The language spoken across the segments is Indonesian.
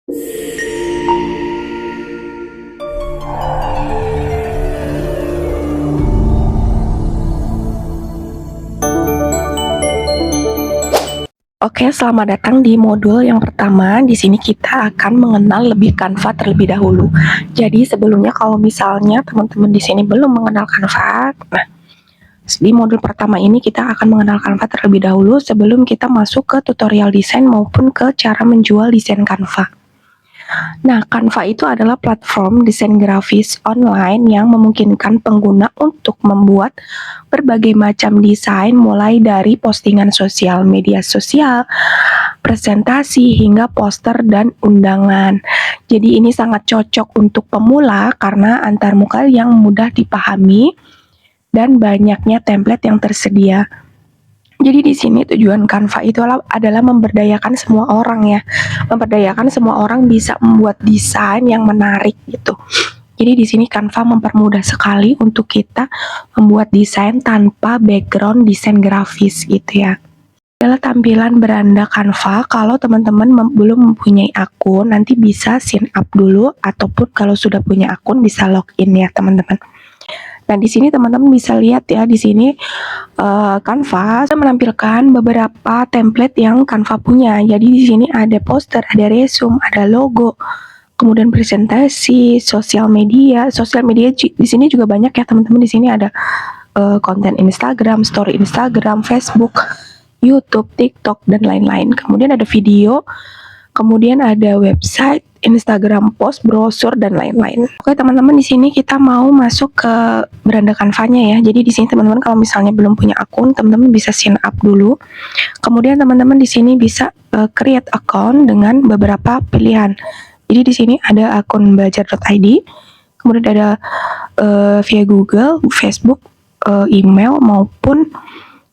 Oke, selamat datang di modul yang pertama. Di sini kita akan mengenal lebih Canva terlebih dahulu. Jadi sebelumnya kalau misalnya teman-teman di sini belum mengenal Canva, nah di modul pertama ini kita akan mengenal Canva terlebih dahulu sebelum kita masuk ke tutorial desain maupun ke cara menjual desain Canva. Nah, Canva itu adalah platform desain grafis online yang memungkinkan pengguna untuk membuat berbagai macam desain mulai dari postingan sosial media sosial, presentasi, hingga poster dan undangan. Jadi ini sangat cocok untuk pemula karena antarmuka yang mudah dipahami dan banyaknya template yang tersedia. Jadi di sini tujuan Canva itu adalah memberdayakan semua orang ya. Memberdayakan semua orang bisa membuat desain yang menarik gitu. Jadi di sini Canva mempermudah sekali untuk kita membuat desain tanpa background desain grafis gitu ya. Adalah tampilan beranda Canva. Kalau teman-teman belum mempunyai akun, nanti bisa sign up dulu ataupun kalau sudah punya akun bisa login ya teman-teman. Nah, di sini teman-teman bisa lihat ya, di sini Canva menampilkan beberapa template yang Canva punya. Jadi di sini ada poster, ada resume, ada logo, kemudian presentasi, sosial media. Sosial media di sini juga banyak ya teman-teman. Di sini ada konten Instagram, story Instagram, Facebook, YouTube, TikTok, dan lain-lain. Kemudian ada video, kemudian ada website, Instagram post, brosur, dan lain-lain. Oke teman-teman, di sini kita mau masuk ke beranda Canva-nya ya. Jadi di sini teman-teman kalau misalnya belum punya akun, teman-teman bisa sign up dulu. Kemudian teman-teman di sini bisa create account dengan beberapa pilihan. Jadi di sini ada akun belajar.id, kemudian ada via Google, Facebook, email maupun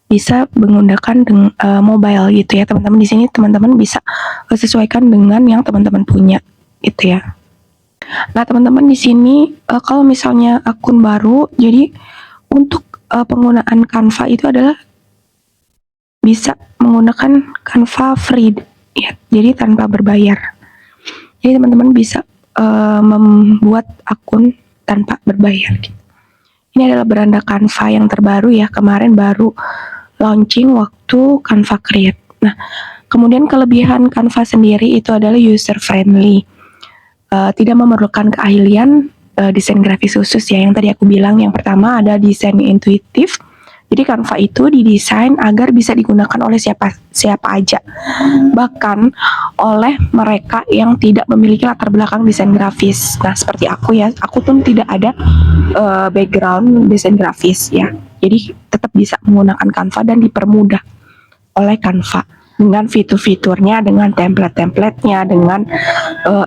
bisa menggunakan mobile gitu ya teman-teman. Di sini teman-teman bisa sesuaikan dengan yang teman-teman punya gitu ya. Nah teman-teman di sini kalau misalnya akun baru, jadi untuk penggunaan Canva itu adalah bisa menggunakan Canva free ya, jadi tanpa berbayar. Jadi teman-teman bisa membuat akun tanpa berbayar gitu. Ini adalah beranda Canva yang terbaru ya, kemarin baru launching waktu Canva Create. Nah, kemudian kelebihan Canva sendiri itu adalah user friendly. Tidak memerlukan keahlian desain grafis khusus ya. Yang tadi aku bilang, yang pertama ada desain intuitif. Jadi Canva itu didesain agar bisa digunakan oleh siapa aja. Bahkan oleh mereka yang tidak memiliki latar belakang desain grafis. Nah, seperti aku ya, aku pun tidak ada background desain grafis ya. Jadi tetap bisa menggunakan Canva dan dipermudah oleh Canva dengan fitur-fiturnya, dengan template-templatenya, dengan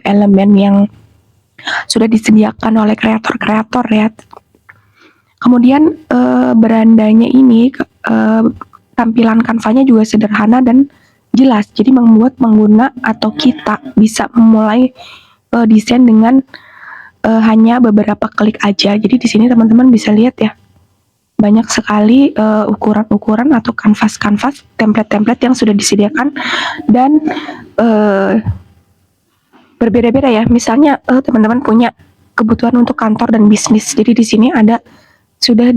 elemen yang sudah disediakan oleh kreator-kreator ya. Kemudian berandanya ini tampilan Canva-nya juga sederhana dan jelas. Jadi membuat pengguna atau kita bisa memulai desain dengan hanya beberapa klik aja. Jadi di sini teman-teman bisa lihat ya, banyak sekali ukuran-ukuran atau kanvas-kanvas, template-template yang sudah disediakan dan berbeda-beda ya. Misalnya teman-teman punya kebutuhan untuk kantor dan bisnis, jadi di sini ada sudah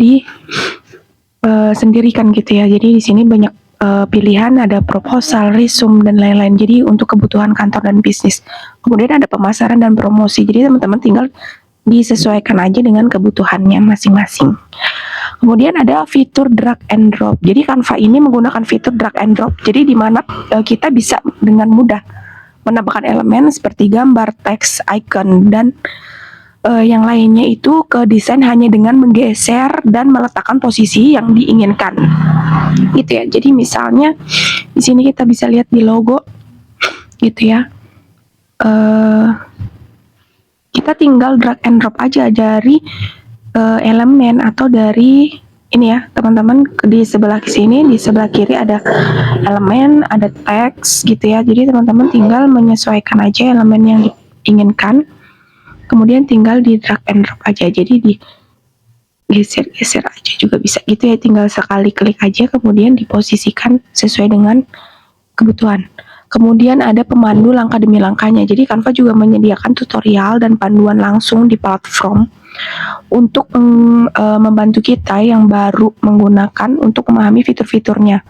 sendirikan gitu ya. Jadi di sini banyak pilihan, ada proposal, resume, dan lain-lain. Jadi untuk kebutuhan kantor dan bisnis. Kemudian ada pemasaran dan promosi. Jadi teman-teman tinggal disesuaikan aja dengan kebutuhannya masing-masing. Kemudian ada fitur drag and drop. Jadi Canva ini menggunakan fitur drag and drop. Jadi di mana kita bisa dengan mudah menambahkan elemen seperti gambar, teks, icon, dan yang lainnya itu ke desain hanya dengan menggeser dan meletakkan posisi yang diinginkan. Gitu ya. Jadi misalnya di sini kita bisa lihat di logo gitu ya. Kita tinggal drag and drop aja dari elemen atau dari ini ya teman-teman, di sebelah sini, di sebelah kiri ada elemen, ada teks gitu ya. Jadi teman-teman tinggal menyesuaikan aja elemen yang diinginkan, kemudian tinggal di drag and drop aja. Jadi di geser-geser aja juga bisa gitu ya, tinggal sekali klik aja kemudian diposisikan sesuai dengan kebutuhan. Kemudian ada pemandu langkah demi langkahnya. Jadi Canva juga menyediakan tutorial dan panduan langsung di platform untuk membantu kita yang baru menggunakan untuk memahami fitur-fiturnya.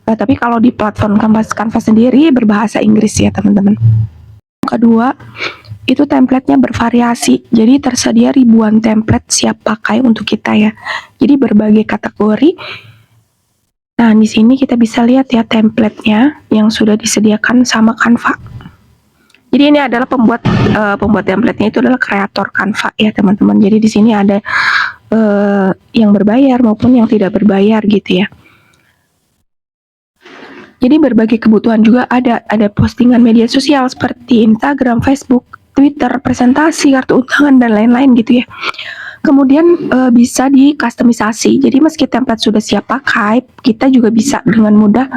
Tapi kalau di platform Canva sendiri berbahasa Inggris ya teman-teman. Kedua, itu template-nya bervariasi. Jadi tersedia ribuan template siap pakai untuk kita ya. Jadi berbagai kategori. Nah, di sini kita bisa lihat ya template-nya yang sudah disediakan sama Canva. Jadi ini adalah pembuat template-nya itu adalah kreator Canva ya teman-teman. Jadi di sini ada yang berbayar maupun yang tidak berbayar gitu ya. Jadi berbagai kebutuhan juga ada postingan media sosial seperti Instagram, Facebook, Twitter, presentasi, kartu undangan dan lain-lain gitu ya. Kemudian bisa dikustomisasi. Jadi meski template sudah siap pakai, kita juga bisa dengan mudah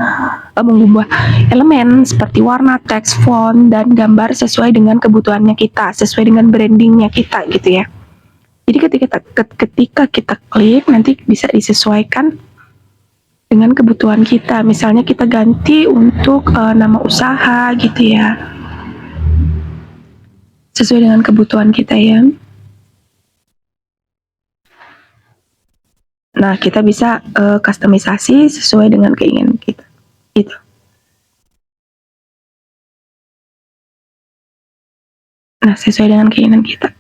mengubah elemen seperti warna, teks, font, dan gambar sesuai dengan kebutuhannya kita, sesuai dengan brandingnya kita gitu ya. Jadi ketika kita klik nanti bisa disesuaikan dengan kebutuhan kita. Misalnya kita ganti untuk nama usaha gitu ya. Sesuai dengan kebutuhan kita ya. Nah, kita bisa kustomisasi sesuai dengan keinginan kita. Gitu. Nah, sesuai dengan keinginan kita.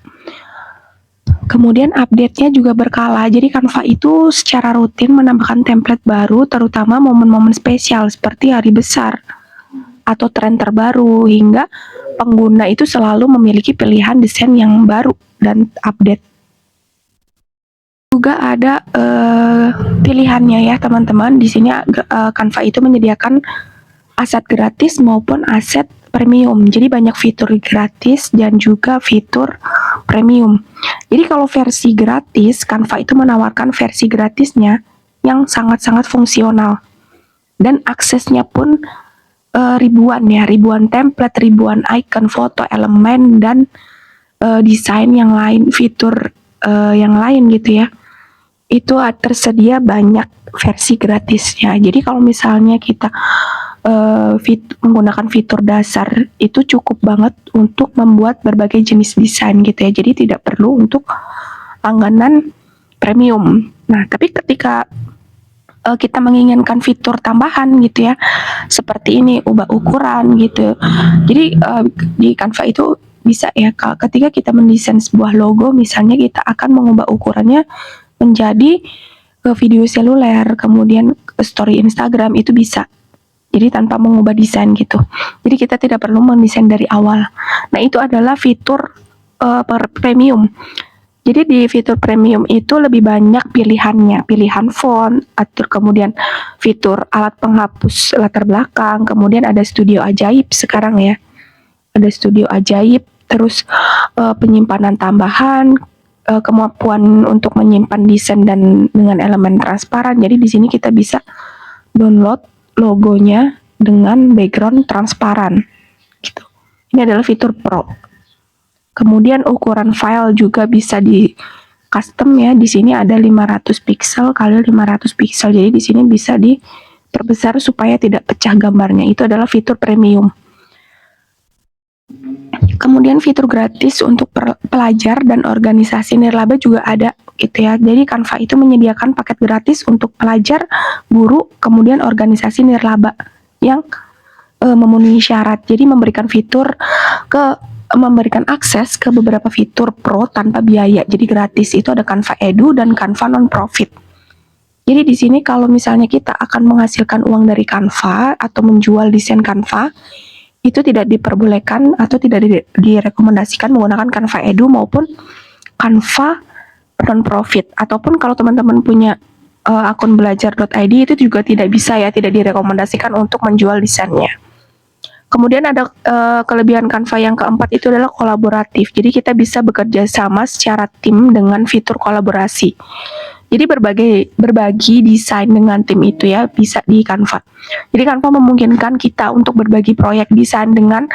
Kemudian update-nya juga berkala. Jadi Canva itu secara rutin menambahkan template baru, terutama momen-momen spesial seperti hari besar atau tren terbaru, hingga pengguna itu selalu memiliki pilihan desain yang baru dan update. Juga ada pilihannya ya teman-teman. Di sini Canva itu menyediakan aset gratis maupun aset premium. Jadi banyak fitur gratis dan juga fitur premium. Jadi kalau versi gratis, Canva itu menawarkan versi gratisnya yang sangat-sangat fungsional. Dan aksesnya pun ribuan template, ribuan icon, foto, elemen, dan desain yang lain, fitur yang lain gitu ya. Itu tersedia banyak versi gratisnya. Jadi kalau misalnya kita menggunakan fitur dasar itu cukup banget untuk membuat berbagai jenis desain gitu ya. Jadi tidak perlu untuk langganan premium. Nah, tapi ketika kita menginginkan fitur tambahan gitu ya, seperti ini, ubah ukuran gitu. Jadi di Canva itu bisa ya, ketika kita mendesain sebuah logo, misalnya kita akan mengubah ukurannya menjadi video seluler, kemudian story Instagram, itu bisa. Jadi tanpa mengubah desain gitu. Jadi kita tidak perlu mendesain dari awal. Nah, itu adalah fitur premium. Jadi di fitur premium itu lebih banyak pilihannya, pilihan font, atur kemudian fitur alat penghapus latar belakang, kemudian ada studio ajaib sekarang ya. Ada studio ajaib, terus penyimpanan tambahan, kemampuan untuk menyimpan desain dan dengan elemen transparan. Jadi di sini kita bisa download logonya dengan background transparan gitu. Ini adalah fitur Pro. Kemudian ukuran file juga bisa di custom ya. Di sini ada 500 pixel kali 500 pixel. Jadi di sini bisa diperbesar supaya tidak pecah gambarnya. Itu adalah fitur premium. Kemudian fitur gratis untuk pelajar dan organisasi nirlaba juga ada gitu ya. Jadi Canva itu menyediakan paket gratis untuk pelajar, guru, kemudian organisasi nirlaba yang memenuhi syarat. Jadi memberikan akses ke beberapa fitur pro tanpa biaya. Jadi gratis. Itu ada Canva Edu dan Canva non-profit. Jadi di sini kalau misalnya kita akan menghasilkan uang dari Canva atau menjual desain Canva, itu tidak diperbolehkan atau tidak direkomendasikan menggunakan Canva Edu maupun Canva non-profit. Ataupun kalau teman-teman punya akun belajar.id, itu juga tidak bisa ya, tidak direkomendasikan untuk menjual desainnya. Kemudian ada kelebihan Canva yang keempat, itu adalah kolaboratif. Jadi kita bisa bekerja sama secara tim dengan fitur kolaborasi. Jadi berbagi desain dengan tim itu ya bisa di Canva. Jadi Canva memungkinkan kita untuk berbagi proyek desain dengan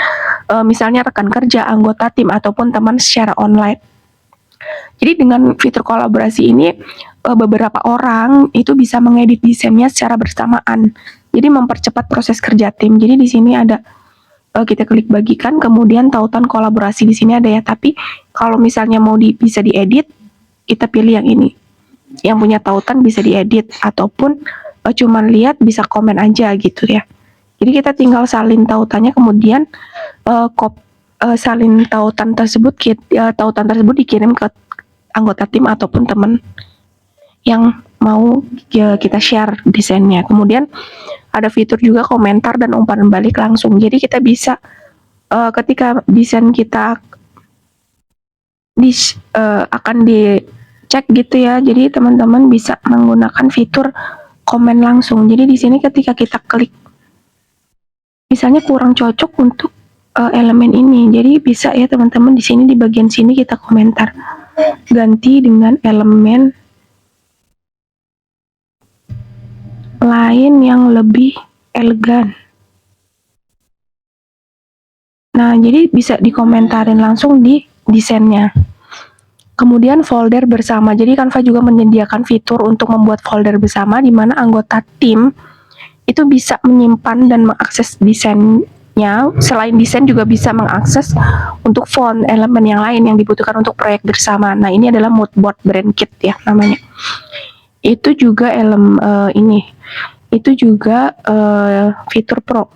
misalnya rekan kerja, anggota tim, ataupun teman secara online. Jadi dengan fitur kolaborasi ini beberapa orang itu bisa mengedit desainnya secara bersamaan. Jadi mempercepat proses kerja tim. Jadi di sini ada kita klik bagikan, kemudian tautan kolaborasi di sini ada ya. Tapi kalau misalnya mau bisa diedit, kita pilih yang ini. Yang punya tautan bisa diedit ataupun cuman lihat bisa komen aja gitu ya. Jadi kita tinggal salin tautannya, kemudian salin tautan tersebut dikirim ke anggota tim ataupun teman yang mau kita share desainnya. Kemudian ada fitur juga komentar dan umpan balik langsung. Jadi kita bisa ketika desain kita akan dicek gitu ya. Jadi teman-teman bisa menggunakan fitur komen langsung. Jadi di sini ketika kita klik, misalnya kurang cocok untuk elemen ini, jadi bisa ya teman-teman di sini di bagian sini kita komentar, ganti dengan elemen lain yang lebih elegan. Nah, jadi bisa dikomentarin langsung di desainnya. Kemudian folder bersama. Jadi Canva juga menyediakan fitur untuk membuat folder bersama di mana anggota tim itu bisa menyimpan dan mengakses desainnya. Selain desain juga bisa mengakses untuk font, elemen yang lain yang dibutuhkan untuk proyek bersama. Nah, ini adalah mood board brand kit ya namanya. Itu juga itu juga fitur pro.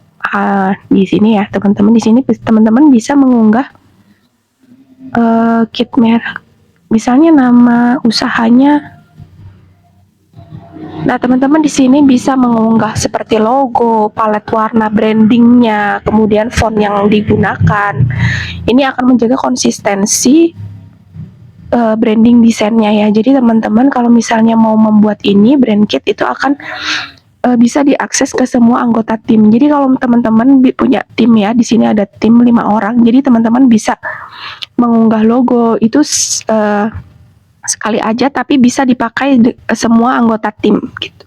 Di sini ya teman-teman, di sini teman-teman bisa mengunggah kit merek, misalnya nama usahanya. Nah, teman-teman di sini bisa mengunggah seperti logo, palet warna, brandingnya, kemudian font yang digunakan. Ini akan menjaga konsistensi branding desainnya ya. Jadi teman-teman kalau misalnya mau membuat ini brand kit itu akan bisa diakses ke semua anggota tim. Jadi kalau teman-teman punya tim ya, di sini ada tim 5 orang. Jadi teman-teman bisa mengunggah logo itu sekali aja, tapi bisa dipakai semua anggota tim gitu.